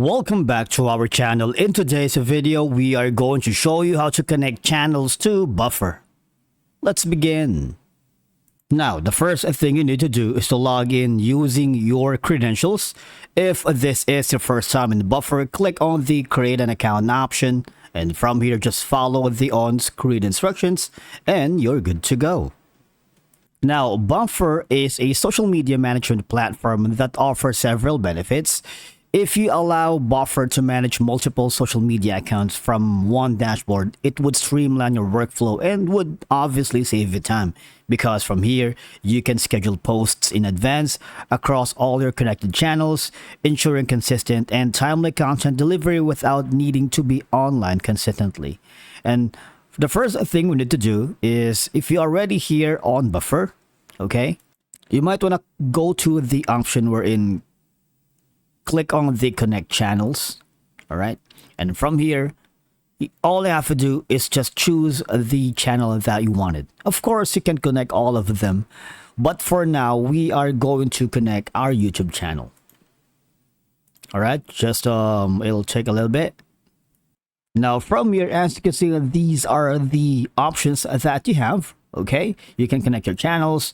Welcome back to our channel. In today's video, we are going to show you how to connect channels to Buffer. Let's begin. Now, the first thing you need to do is to log in using your credentials. If this is your first time in Buffer, click on the Create an Account option, and from here, just follow the on-screen instructions, and you're good to go. Now, Buffer is a social media management platform that offers several benefits. If you allow Buffer to manage multiple social media accounts from one dashboard, it would streamline your workflow and would obviously save you time, because from here, you can schedule posts in advance across all your connected channels, ensuring consistent and timely content delivery without needing to be online consistently. And the first thing we need to do is, if you're already here on Buffer, okay, you might want to go to the option wherein click on the connect channels. All right, and from here, all you have to do is just choose the channel that you wanted. Of course, you can connect all of them, but for now, we are going to connect our YouTube channel. All right, just it'll take a little bit. Now, from here, as you can see, these are the options that you have. Okay, you can connect your channels.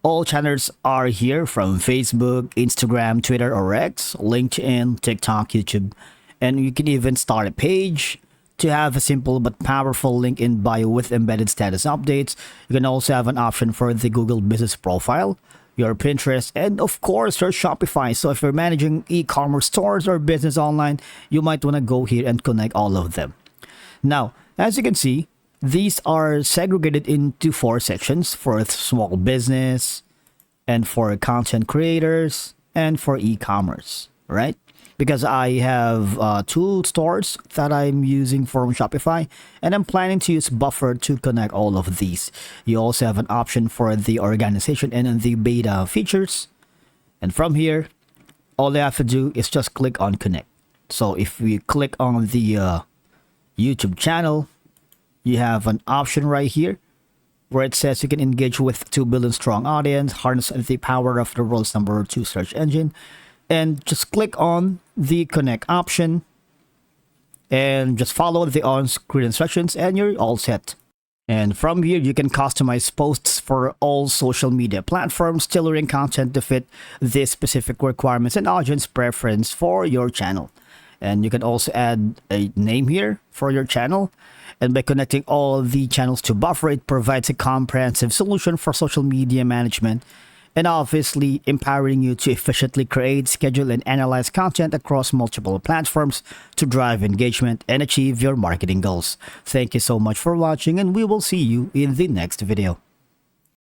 All channels are here, from Facebook, Instagram, Twitter, or X, LinkedIn, TikTok, YouTube. And you can even start a page to have a simple but powerful link in bio with embedded status updates. You can also have an option for the Google Business Profile, your Pinterest, and of course your Shopify. So if you're managing e-commerce stores or business online, you might want to go here and connect all of them. Now, as you can see, these are segregated into 4 sections: for small business, and for content creators, and for e-commerce, right? Because I have 2 stores that I'm using from Shopify, and I'm planning to use Buffer to connect all of these. You also have an option for the organization and the beta features. And from here, all you have to do is just click on connect. So if we click on the YouTube channel, you have an option right here where it says you can engage with 2 billion strong audience, harness the power of the world's #2 search engine, and just click on the connect option and just follow the on-screen instructions and you're all set. And from here, you can customize posts for all social media platforms, tailoring content to fit the specific requirements and audience preference for your channel. And you can also add a name here for your channel. And by connecting all the channels to Buffer, it provides a comprehensive solution for social media management, and obviously empowering you to efficiently create, schedule, and analyze content across multiple platforms to drive engagement and achieve your marketing goals. Thank you so much for watching, and we will see you in the next video.